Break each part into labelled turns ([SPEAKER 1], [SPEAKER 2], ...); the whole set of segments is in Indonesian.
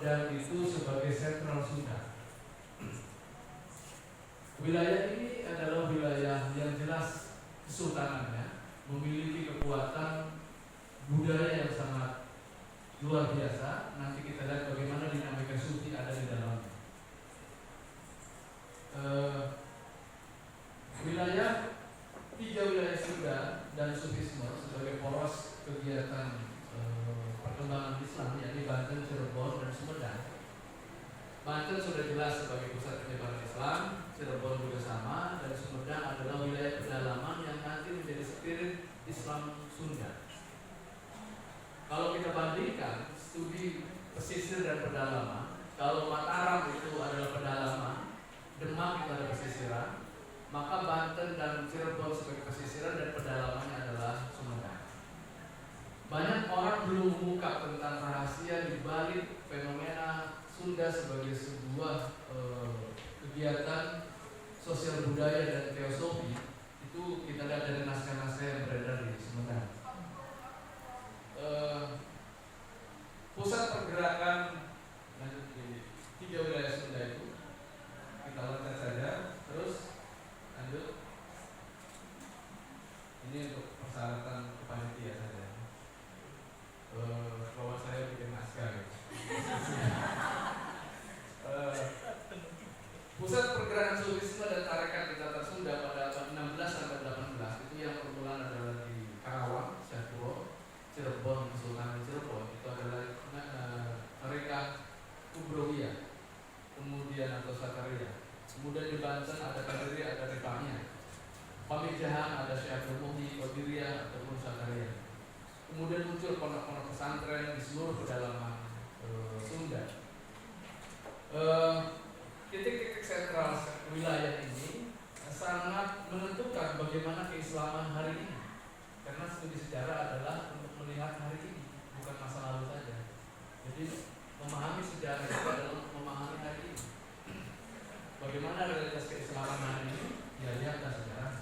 [SPEAKER 1] Sumedang itu sebagai sentral Sunda. Wilayah ini adalah wilayah yang jelas kesultanannya memiliki kekuatan budaya yang sangat luar biasa. Nanti kita lihat bagaimana dinamika sufi ada di dalamnya. Tiga wilayah Sunda dan Sufisme sebagai poros kegiatan perkembangan Islam, yakni Banten, Cirebon, dan Sumedang. Banten sudah jelas sebagai pusat penyebaran Islam, Cirebon juga sama, dan Sumedang adalah wilayah pedalaman yang nanti menjadi spirit Islam Sunda. Kalau kita bandingkan studi pesisir dan pedalaman, kalau Mataram itu adalah pedalaman, Demak itu ada pesisiran, maka Banten dan Cirebon sebagai pesisiran dan pedalamannya adalah Sumedang. Banyak orang belum mengungkap tentang rahasia di balik fenomena Sunda sebagai sebuah kegiatan sosial budaya dan teosofi. Itu kita lihat dari naskah-naskah yang beredar di Sumedang. Pusat pergerakan di tiga wilayah Sunda itu kita loncat saja, terus lanjut. Ini untuk persyaratan kepanitia saja. Bahwa saya bikin naskah gitu. Pusat pergerakan Sufisme dan tarekat di Tatar Sunda pada abad 16 sampai 18 itu yang permulaan adalah di Karawang, Syahpuro, Cirebon, Kesultanan Cirebon. Itu adalah tarekat Kubrohiyah, kemudian atau Sakaria. Kemudian di Banten ada Kadiri, ada Rifahnya. Pamijahan ada Syekh Abdul Muhyi, Qadiriyah ataupun Sakaria. Kemudian muncul pondok-pondok pesantren di seluruh pedalaman Sunda. Titik-titik sentral wilayah ini sangat menentukan bagaimana keislaman hari ini. Karena studi sejarah adalah untuk melihat hari ini, bukan masa lalu saja. Jadi memahami sejarah itu adalah untuk memahami hari ini. Bagaimana realitas keislaman hari ini? Ya lihatlah sejarah.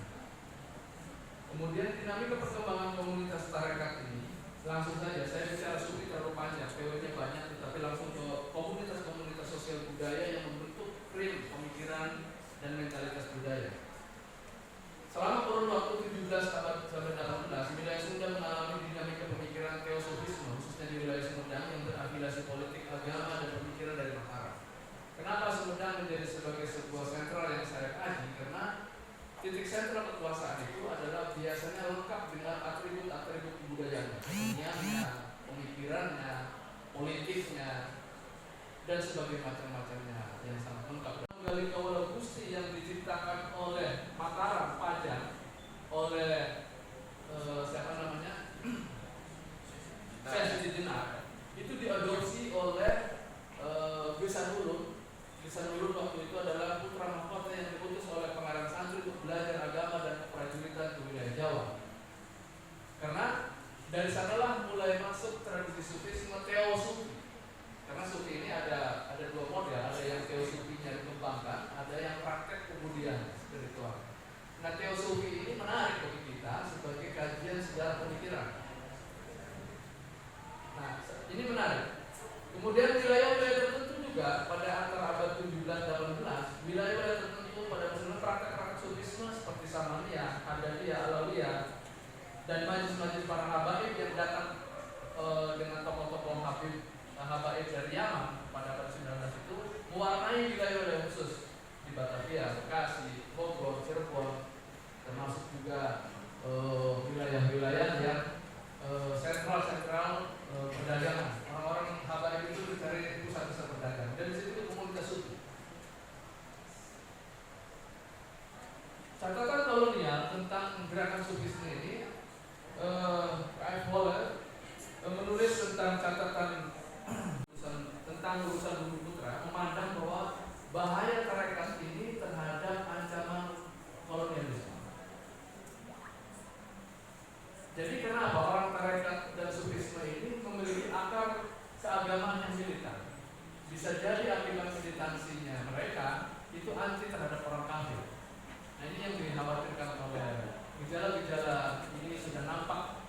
[SPEAKER 1] Kemudian dinamika perkembangan komunitas tarekat ini, langsung saja saya bicara sufi terlalu panjang, PW-nya banyak, tetapi langsung ke komunitas-komunitas sosial budaya yang membentuk frame pemikiran dan mentalitas budaya. Selama kurun waktu 17 abad sampai 18, wilayah Sunda mengalami dinamika pemikiran teosofisme, khususnya di wilayah Sumedang yang berafiliasi politik, agama, dan pemikiran dari Mataram. Kenapa Sumedang menjadi sebagai sebuah sentral yang saya kaji? Karena titik sentral kekuasaan itu adalah biasanya lengkap dengan atribut-atribut kebudayaan, keseniannya, pemikirannya, politiknya, dan sebagainya macam-macamnya yang sangat lengkap. Menggali Kawala Gusti yang diciptakan oleh Mataram Pajang, oleh siapa namanya? Syekh Dinar, itu diadopsi oleh Besanulun. Besanulun waktu itu adalah putra mahkota yang diutus oleh pengarang santri untuk belajar agama dan keprajuritan ke wilayah Jawa. Karena dari sanalah mulai masuk tradisi sufisme teosufi. Karena sufi ini ada dua model, ada yang teosufinya dikembangkan, ada yang praktek kemudian spiritual. Nah, teosufi ini menarik bagi kita sebagai kajian sejarah pemikiran. Nah, ini menarik. Kemudian wilayah-wilayah tertentu juga pada antara abad 17-18, wilayah-wilayah tertentu pada misalnya praktek-praktek sufisme seperti Samaniyah, Hadadiyah, Alawiyah, dan majlis-majlis para habaib yang datang dengan tokoh-tokoh habaib dari Yaman pada abad 19 itu mewarnai wilayah-wilayah khusus di Batavia, Bekasi, Bogor, Cirebon, termasuk juga wilayah-wilayah yang sentral perdagangan. Orang-orang habaib itu mencari pusat-pusat perdagangan, dan di situ komunitas sufi. Catatan kolonial tentang gerakan sufisme ini, K.F. Waller menulis tentang catatan tentang urusan Bumi Putra, memandang bahwa bahaya tarekat ini terhadap ancaman kolonialisme. Jadi kenapa orang tarekat dan sufisme ini memiliki akar keagamaan yang militan? Bisa jadi akibat militansinya mereka itu anti terhadap orang kafir. Nah, ini yang dikhawatirkan oleh gejala-gejala ini sudah nampak.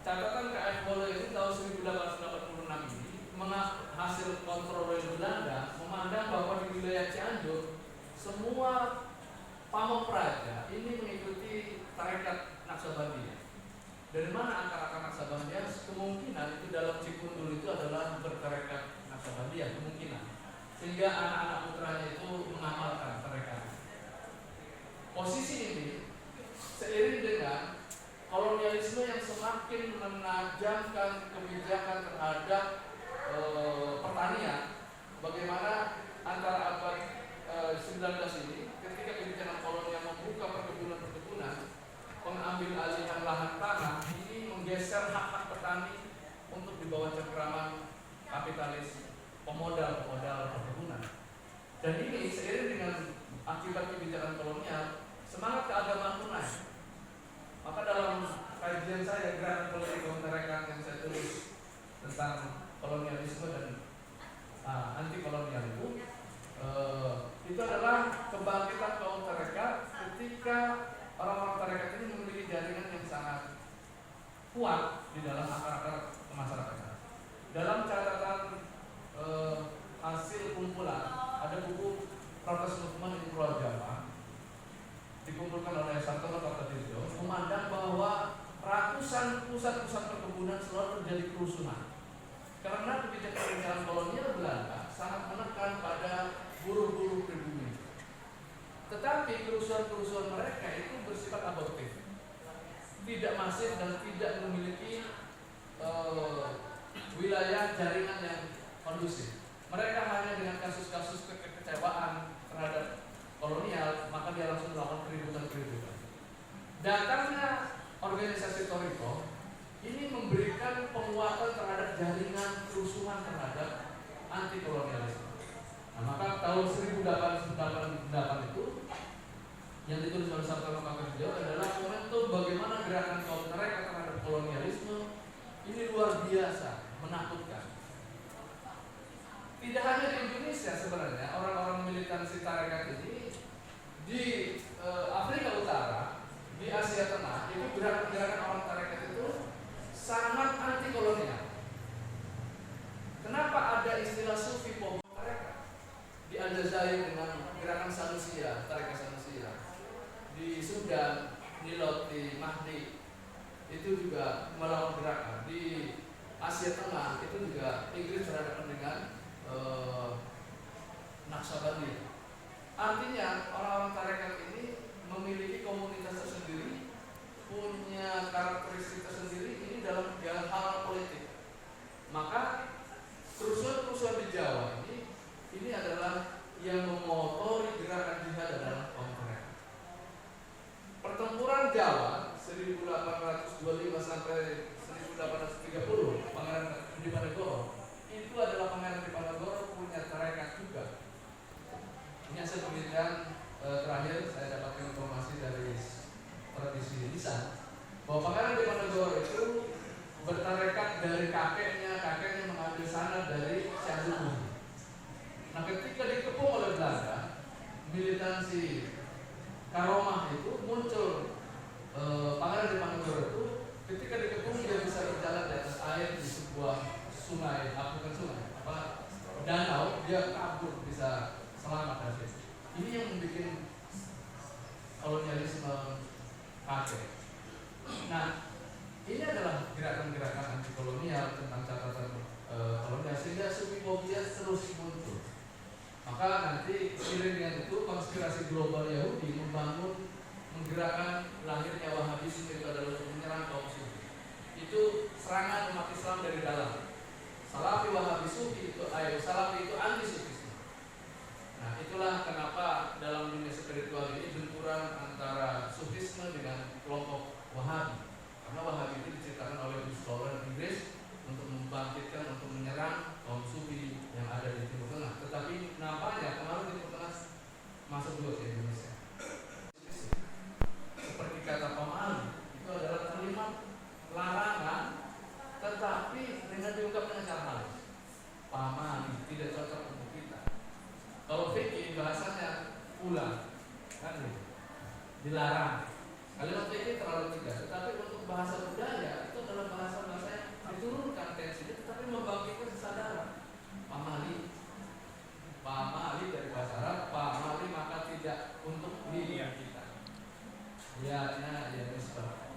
[SPEAKER 1] Catatan K.F. Waller ini tahun 1886 ini hasil kontroversi sehingga anak-anak putranya itu mengamalkan mereka. Posisi ini seiring dengan kolonialisme yang semakin menajamkan kebijakan terhadap pertanian. Bagaimana antara abad 19 ini ketika kebijakan kolonial membuka perkebunan-perkebunan, pengambil alihan lahan tanah ini menggeser hak-hak petani untuk di bawah cengkraman kapitalis pemodal perkebunan. Dan ini seiring dengan akibat kebijakan kolonial, semangat keagamaan pun naik. Maka dalam kajian saya gerakan politik kemerdekaan yang saya tulis tentang kolonialisme dan anti kolonial itu adalah kebangkitan kaum tarekat ketika orang-orang tarekat ini memiliki jaringan yang sangat kuat di dalam akar-akar kemasyarakatan. Dalam catatan hasil kumpulan ada buku Protes Movement in Pulau Jawa dikumpulkan oleh Sartono Kartodirjo, memandang bahwa ratusan pusat-pusat perkebunan selalu terjadi kerusuhan karena kebijakan kolonial Belanda sangat menekan pada buruh-buruh pribumi. Tetapi kerusuhan-kerusuhan mereka itu bersifat abortif, tidak masif dan tidak memiliki wilayah jaringan yang kondusif. Mereka hanya dengan kasus-kasus kekecewaan terhadap kolonial, maka dia langsung melakukan keributan. Datangnya organisasi Toriko ini memberikan penguatan terhadap jaringan kerusuhan terhadap anti kolonialisme. Nah, maka tahun 1898 itu yang ditulis oleh Sartono Kartodirjo adalah momentum bagaimana gerakan kaum mereka terhadap kolonialisme ini luar biasa, menakutkan. Tidak hanya di Indonesia sebenarnya, orang-orang militansi tarekat ini di Afrika Utara, di Asia Tengah, itu gerakan-gerakan orang tarekat itu sangat anti kolonial. Kenapa ada istilah sufi pop tarekat? Di Aljazair dengan gerakan Sanusia, tarekat Sanusia. Di Sudan, Nilot, di Mahdi, itu juga melakukan gerakan. Di Asia Tengah itu juga Inggris berhadapan dengan Naqsabandi. Artinya orang-orang tarekat ini memiliki komunitas tersendiri, punya karakteristik tersendiri ini dalam hal politik. Maka kerusuhan-kerusuhan di Jawa ini adalah yang memotori gerakan jihad adalah kaum mereka. Pertempuran Jawa 1825 sampai 1830, Pangeran Diponegoro itu adalah Pangeran Diponegoro punya tarekat juga. Ini hasil penelitian terakhir saya dapatkan informasi dari tradisi lisan bahwa Pangeran Diponegoro itu bertarekat dari kakeknya mengambil sanad dari Syekh Lubung. Nah, ketika dikepung oleh Belanda, militansi Karomah itu muncul. Pangeran Diponegoro itu ketika dikepung dia bisa berjalan di atas air di sebuah sungai, bukan sungai, danau, dia kabur bisa selamat dari itu. Ini yang membuat kolonialisme kaget. Nah, ini adalah gerakan-gerakan anti kolonial tentang catatan kolonial sehingga subfobia terus muncul. Maka nanti seiring dengan itu konspirasi global Yahudi menggerakkan lahirnya Wahabisme itu adalah untuk menyerang kaum Sufi. Itu serangan umat Islam dari dalam. Salafi Wahabi Sufi itu Salafi itu anti Sufisme. Nah, itulah kenapa dalam dunia spiritual ini benturan antara Sufisme dengan kelompok Wahabi. Karena Wahabi itu diciptakan oleh Bruce Lowell Inggris untuk membangkitkan, untuk menyerang kaum Sufi yang ada di Timur Tengah. Tetapi nampaknya kemarin Timur Tengah masuk juga ke Indonesia. Seperti kata Pak Mali, itu adalah kalimat larangan, tetapi dengan diungkap dengan cara halus. Pak Mali tidak cocok untuk kita. Kalau fikih bahasanya pula, kan gitu, dilarang. Kalimat fikih terlalu tegas, tetapi untuk bahasa budaya itu adalah bahasa-bahasa yang diturunkan tensinya, tetapi membangkitkan kesadaran. Pak Mali dari bahasa Arab, Pak Mali maka tidak untuk diri kita. Ya nisbah.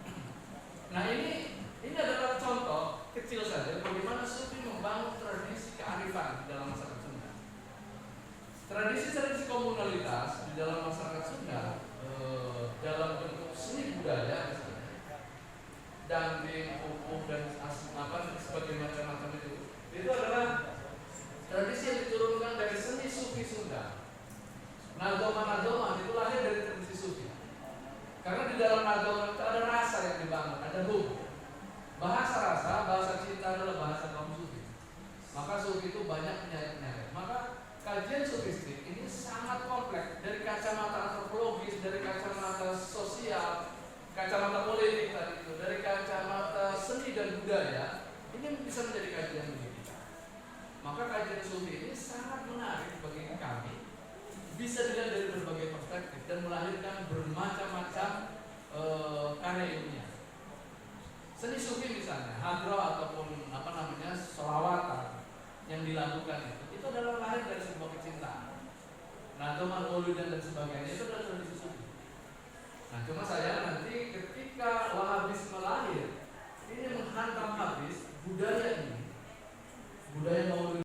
[SPEAKER 1] Nah ini adalah contoh kecil saja bagaimana Sufi membangun tradisi kearifan dalam masyarakat Sunda. Tradisi-tradisi komunalitas di dalam masyarakat Sunda dalam bentuk seni budaya misalnya, dangding, pupuk dan sebagai macam-macam itu adalah tradisi yang diturunkan dari seni sufi Sunda. Nagoma itu lahir dari tradisi sufi. Karena di dalam nagoma itu ada rasa yang dibangun, ada hub. Bahasa cinta adalah bahasa kaum sufi. Maka sufi itu banyak penyayat-penyayat. Maka kajian sufistik ini sangat kompleks dari kacamata antropologis, dari kacamata sosial, kacamata politik tadi itu, dari kacamata seni dan budaya. Ini bisa menjadi kajian bagi kita. Maka kajian sufi ini sangat menarik bagi kami. Bisa dilihat dari berbagai perspektif dan melahirkan bermacam-macam karya ilmiah. Seni sufi misalnya, hadroh ataupun sholawatan yang dilakukan itu adalah lahir dari sebuah kecintaan. Nagoma, dan sebagainya